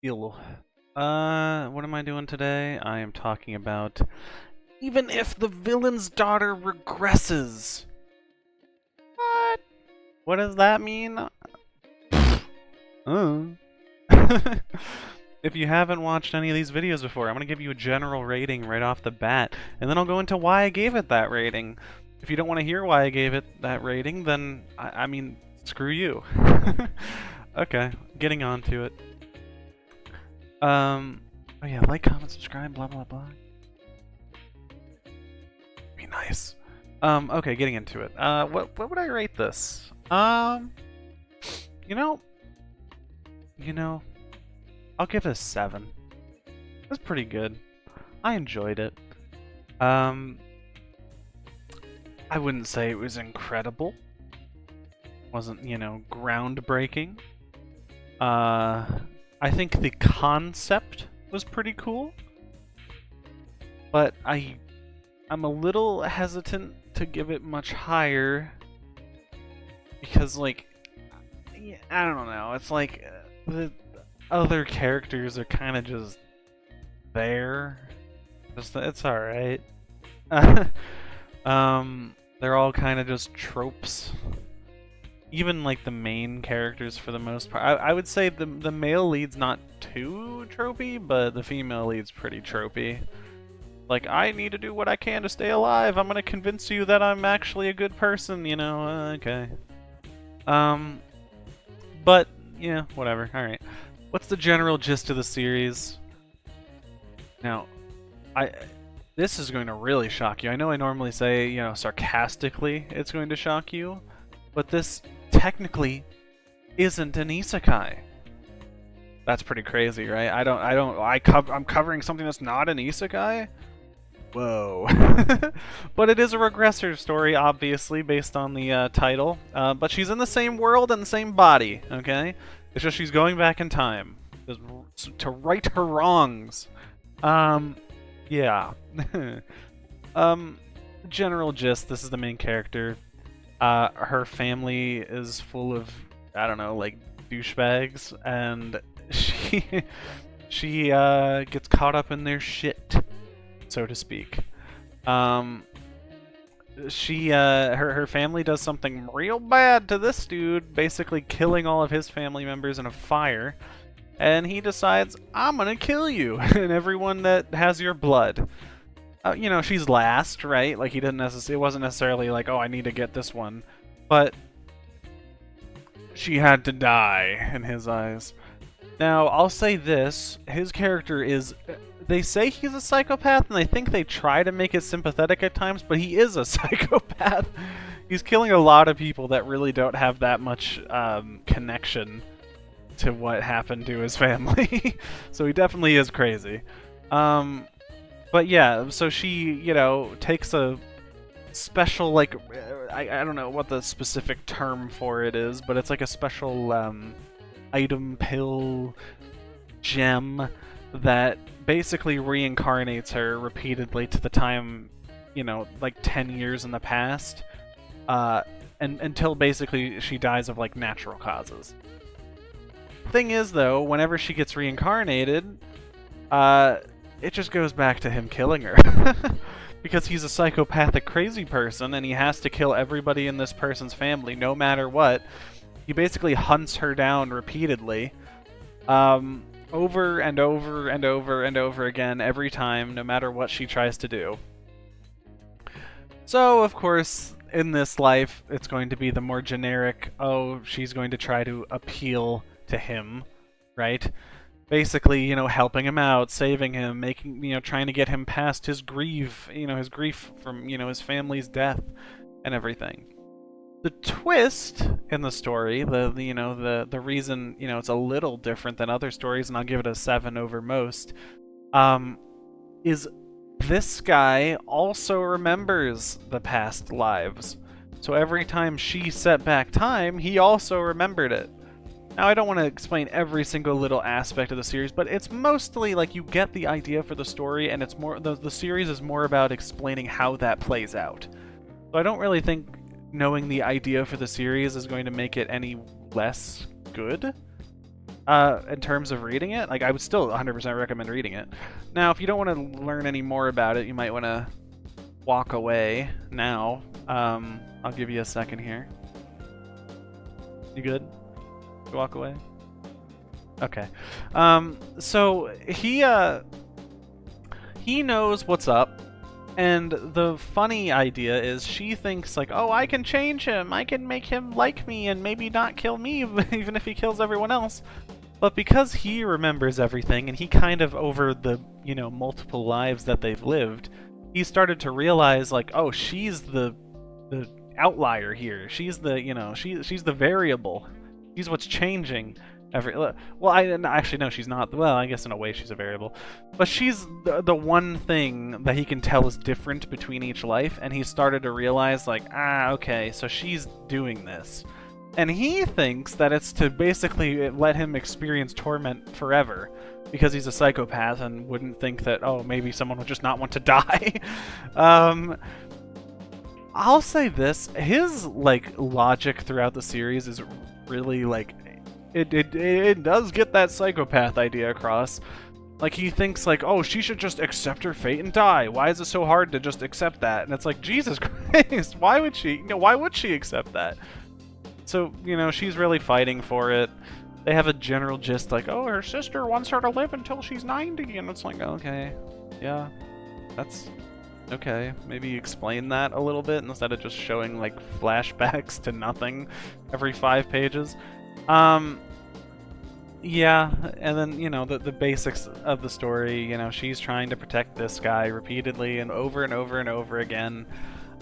Ew. What am I doing today? I am talking about even if the villain's daughter regresses. What? What does that mean? Uh. If you haven't watched any of these videos before, I'm going to give you a general rating right off the bat, and then I'll go into why I gave it that rating. If you don't want to hear why I gave it that rating, then, I mean, screw you. Okay, getting on to it. Oh yeah, like, comment, subscribe, blah, blah, blah. Be nice. Okay, getting into it. What would I rate this? You know, I'll give it a 7. It was pretty good. I enjoyed it. I wouldn't say it was incredible. Wasn't, groundbreaking. I think the concept was pretty cool, but I'm a little hesitant to give it much higher because, like, I don't know. It's like the other characters are kind of just there. It's all right. They're all kind of just tropes. Even like the main characters for the most part. I would say the male lead's not too tropey, but the female lead's pretty tropey. Like, I need to do what I can to stay alive. I'm gonna convince you that I'm actually a good person, okay. But, yeah, whatever. Alright. What's the general gist of the series? Now, this is going to really shock you. I know I normally say, sarcastically it's going to shock you, but this technically isn't an isekai. That's pretty crazy, right? I'm covering something that's not an isekai? Whoa. But it is a regressor story, obviously, based on the title. But she's in the same world and the same body, okay? It's just she's going back in time to right her wrongs. Yeah. General gist, this is the main character. Her family is full of, I don't know, like, douchebags, and she gets caught up in their shit, so to speak. Her family does something real bad to this dude, basically killing all of his family members in a fire, and he decides, I'm gonna kill you, and everyone that has your blood. She's last, right? Like, it wasn't necessarily like, oh, I need to get this one. But she had to die in his eyes. Now, I'll say this. His character is... They say he's a psychopath, and I think they try to make it sympathetic at times, but he is a psychopath. He's killing a lot of people that really don't have that much connection to what happened to his family. So he definitely is crazy. But yeah, so she, takes a special, like, I don't know what the specific term for it is, but it's like a special item, pill, gem that basically reincarnates her repeatedly to the time, like 10 years in the past, and until basically she dies of, like, natural causes. Thing is, though, whenever she gets reincarnated, it just goes back to him killing her. Because he's a psychopathic crazy person, and he has to kill everybody in this person's family, no matter what. He basically hunts her down repeatedly, over and over and over and over again, every time, no matter what she tries to do. So, of course, in this life, it's going to be the more generic, oh, she's going to try to appeal to him, right? Basically, helping him out, saving him, making, trying to get him past his grief, his grief from, his family's death and everything. The twist in the story, the reason, it's a little different than other stories, and I'll give it a 7 over most, is this guy also remembers the past lives. So every time she set back time, he also remembered it. Now, I don't want to explain every single little aspect of the series, but it's mostly like you get the idea for the story, and it's more the series is more about explaining how that plays out. So I don't really think knowing the idea for the series is going to make it any less good. in terms of reading it. Like, I would still 100% recommend reading it. Now, if you don't want to learn any more about it, you might want to walk away now. I'll give you a second here. You good? You walk away? Okay. So he knows what's up, and the funny idea is she thinks like, oh, I can change him, I can make him like me and maybe not kill me even if he kills everyone else. But because he remembers everything, and he kind of, over the, you know, multiple lives that they've lived, he started to realize like, oh, she's the outlier here. She's the, you know, she's the variable. She's what's changing. Actually, no, she's not. Well, I guess in a way she's a variable. But she's the one thing that he can tell is different between each life, and he started to realize, like, okay, so she's doing this. And he thinks that it's to basically let him experience torment forever, because he's a psychopath and wouldn't think that, oh, maybe someone would just not want to die. I'll say this, his, like, logic throughout the series is really, like, it does get that psychopath idea across. Like, he thinks, like, oh, she should just accept her fate and die. Why is it so hard to just accept that? And it's like, Jesus Christ, why would she? You know, why would she accept that? So, you know, she's really fighting for it. They have a general gist, like, oh, her sister wants her to live until she's 90. And it's like, okay, yeah, that's... okay, maybe explain that a little bit instead of just showing, like, flashbacks to nothing every 5 pages. Yeah, and then, you know, the basics of the story, you know, she's trying to protect this guy repeatedly and over and over and over again.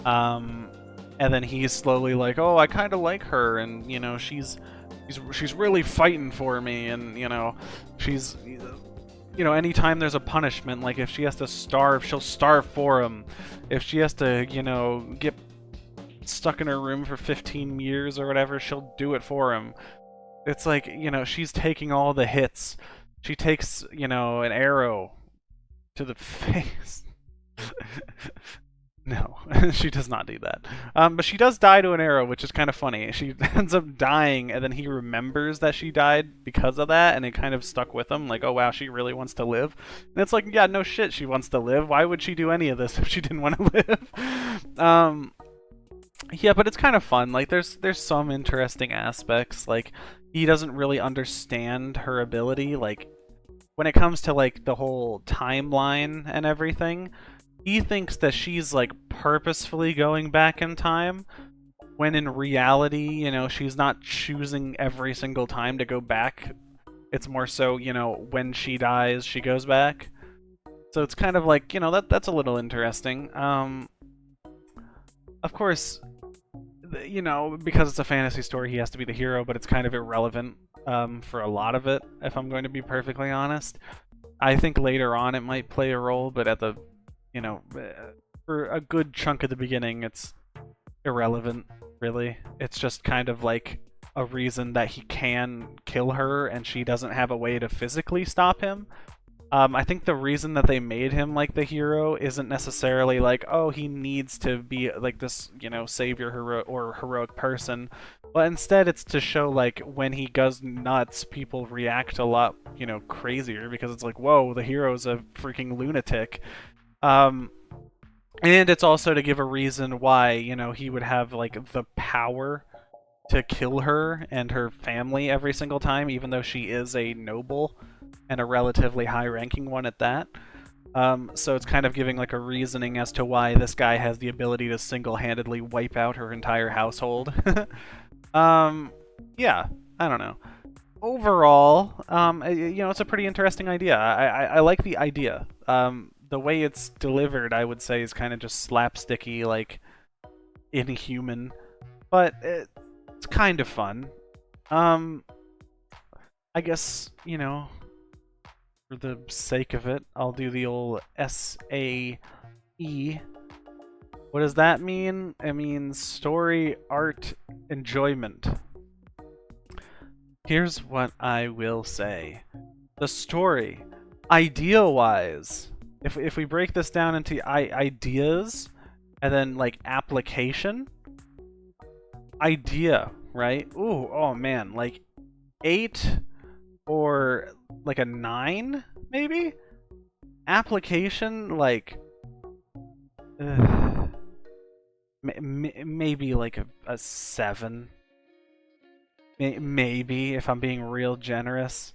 And then he's slowly like, oh, I kind of like her, and, you know, she's really fighting for me, and, you know, she's... you know, anytime there's a punishment, like if she has to starve, she'll starve for him. If she has to, you know, get stuck in her room for 15 years or whatever, she'll do it for him. It's like, you know, she's taking all the hits. She takes, you know, an arrow to the face. No, she does not do that. But she does die to an arrow, which is kind of funny. She ends up dying, and then he remembers that she died because of that, and it kind of stuck with him. Like, oh wow, she really wants to live. And it's like, yeah, no shit, she wants to live. Why would she do any of this if she didn't want to live? Yeah, but it's kind of fun. Like, there's some interesting aspects. Like, he doesn't really understand her ability. Like, when it comes to, like, the whole timeline and everything, he thinks that she's, like, purposefully going back in time, when in reality, you know, she's not choosing every single time to go back. It's more so, you know, when she dies, she goes back. So it's kind of like, you know, that's a little interesting. Of course, you know, because it's a fantasy story, he has to be the hero, but it's kind of irrelevant for a lot of it, if I'm going to be perfectly honest. I think later on it might play a role, but at the, you know, for a good chunk of the beginning, it's irrelevant, really. It's just kind of like a reason that he can kill her, and she doesn't have a way to physically stop him. I think the reason that they made him like the hero isn't necessarily like, oh, he needs to be like this, you know, savior or heroic person, but instead it's to show like when he goes nuts, people react a lot, you know, crazier, because it's like, whoa, the hero's a freaking lunatic. And it's also to give a reason why, you know, he would have like the power to kill her and her family every single time, even though she is a noble and a relatively high-ranking one at that. So it's kind of giving like a reasoning as to why this guy has the ability to single-handedly wipe out her entire household. Yeah, I don't know. Overall, you know, it's a pretty interesting idea. I like the idea. The way it's delivered, I would say, is kind of just slapsticky, like inhuman, but it's kind of fun. I guess, you know, for the sake of it, I'll do the old SAE. What does that mean? It means story, art, enjoyment. Here's what I will say. The story, idea-wise, if we break this down into ideas and then like application, idea, right? Ooh, oh man, like 8 or like a 9, maybe? Application, like, maybe like a 7. Maybe, if I'm being real generous.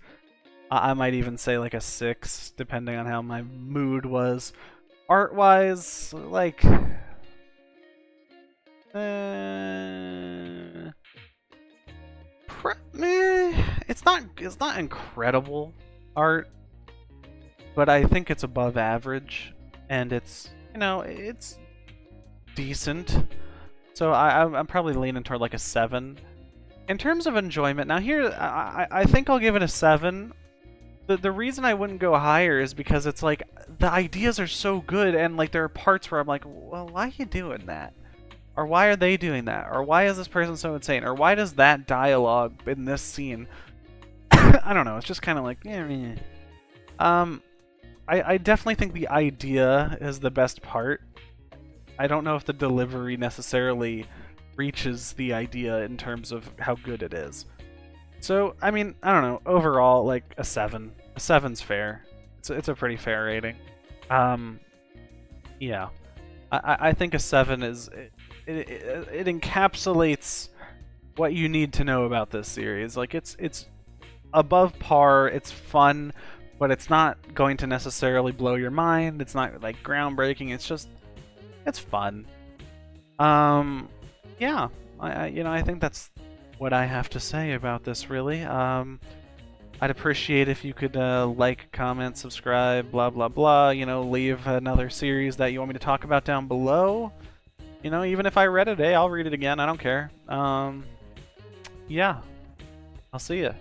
I might even say like a 6, depending on how my mood was. Art-wise, like... it's not incredible art, but I think it's above average, and it's, you know, it's decent. So I'm probably leaning toward like a 7. In terms of enjoyment, now here I think I'll give it a 7. The reason I wouldn't go higher is because it's like the ideas are so good, and like there are parts where I'm like, well, why are you doing that? Or why are they doing that? Or why is this person so insane? Or why does that dialogue in this scene? I don't know. It's just kind of like, yeah. I definitely think the idea is the best part. I don't know if the delivery necessarily reaches the idea in terms of how good it is. So, I mean, I don't know. Overall, like a 7. A 7's fair. It's a pretty fair rating. Yeah. I think a 7 is... It encapsulates what you need to know about this series. Like, it's above par, it's fun, but it's not going to necessarily blow your mind. It's not, like, groundbreaking. It's just... it's fun. Yeah. I think that's what I have to say about this, really. I'd appreciate if you could like, comment, subscribe, blah, blah, blah. You know, leave another series that you want me to talk about down below. You know, even if I read it, I'll read it again. I don't care. Yeah. I'll see ya.